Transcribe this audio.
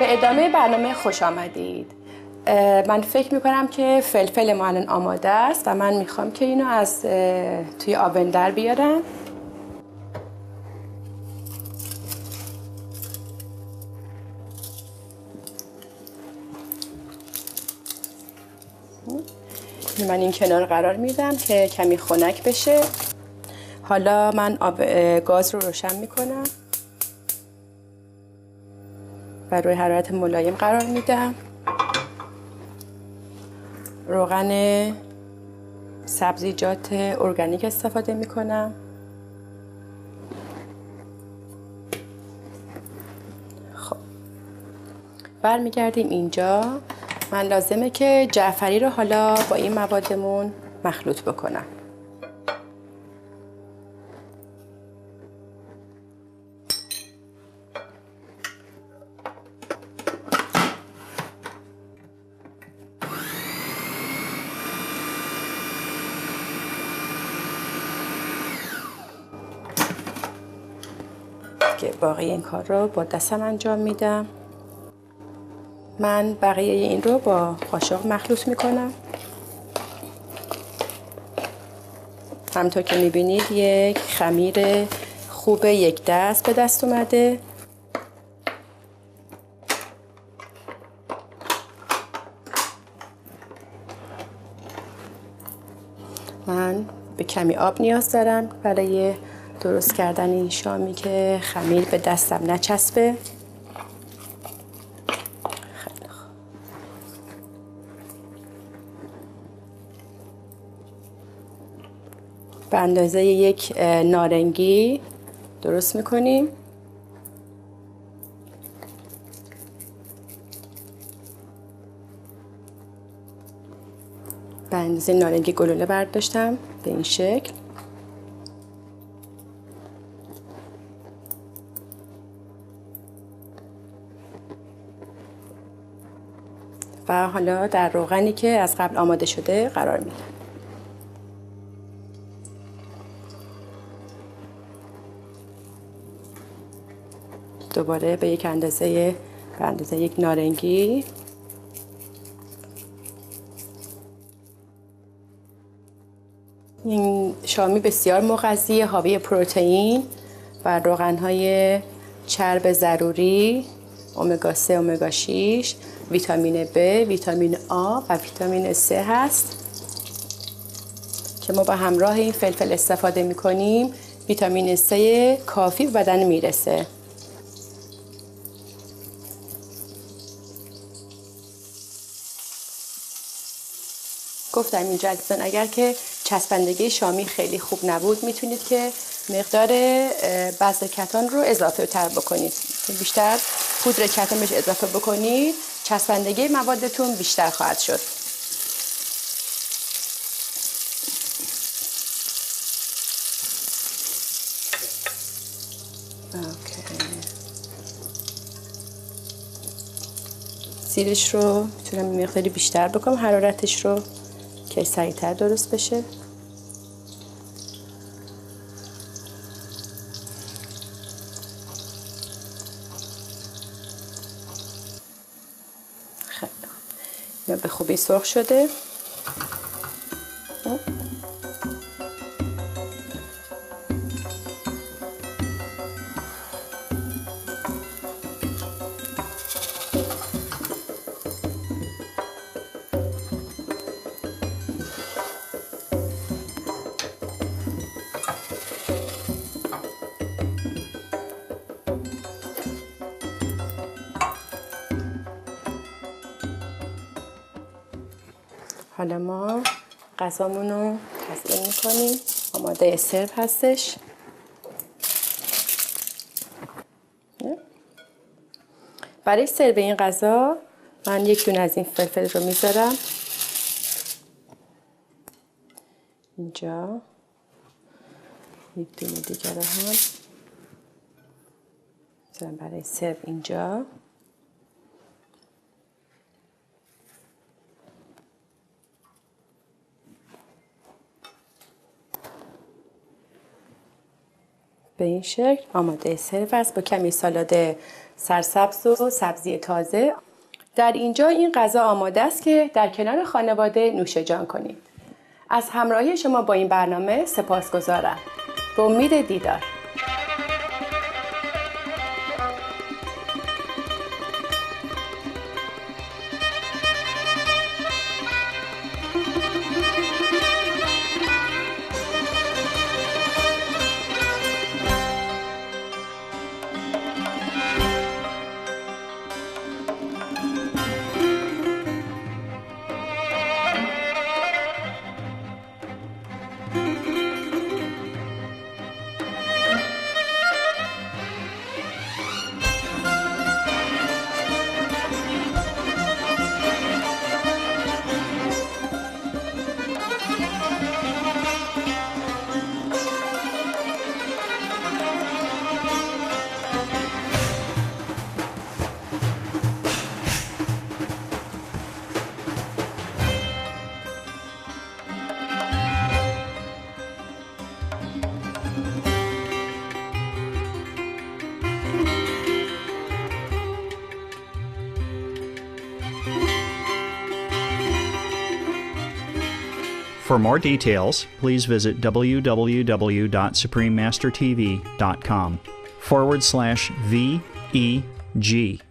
به ادامه برنامه خوش آمدید. من فکر میکنم که فلفل ما الان آماده است و من میخوام که اینو از توی آون در بیارم. من این کنار قرار میدم که کمی خنک بشه. حالا من گاز رو روشن میکنم و روی حرارت ملایم قرار میدم. روغن سبزیجات ارگانیک استفاده میکنم. خب برمیگردیم اینجا. من لازمه که جعفری رو حالا با این موادمون مخلوط بکنم. که باقی این کار رو با دستم انجام میدم. من بقیه این رو با قاشق مخلوط میکنم. همونطور که میبینید یک خمیر خوب یک دست به دست اومده. من به کمی آب نیاز دارم برای درست کردن این شامی که خمیر به دستم نچسبه. به اندازه یک نارنگی درست میکنیم. به اندازه نارنگی گلوله برداشتم به این شکل. و حالا در روغنی که از قبل آماده شده قرار میدم. دوباره به اندازه یک نارنگی این شامی بسیار مغذی، حاوی پروتئین و روغن‌های چرب ضروری، امگا 3، امگا 6، ویتامین B، ویتامین A و ویتامین C هست که ما با همراه این فلفل استفاده می‌کنیم. ویتامین C کافی به بدن میرسه. گفتم اینجا عزیزان اگر که چسبندگی شامی خیلی خوب نبود میتونید که مقدار بذر کتان رو اضافه تر بکنید. بیشتر پودر کتان بهش اضافه بکنید چسبندگی موادتون بیشتر خواهد شد. زیرش رو میتونم مقداری بیشتر بکنم حرارتش رو که سریعتر درست بشه. خیلی خوب. به خوبی سرخ شده. حالا ما غذامون رو تزیین میکنیم. آماده سرو هستش. برای سرو این غذا من یک دونه از این فلفل رو میذارم اینجا، یک دونه دیگر رو هم میذارم برای سرو اینجا. به این شکل آماده سرو است با کمی سالاد سرسبز و سبزی تازه. در اینجا این غذا آماده است که در کنار خانواده نوش جان کنید. از همراهی شما با این برنامه سپاسگزارم. به امید دیدار. For more details, please visit www.suprememastertv.com/VEG.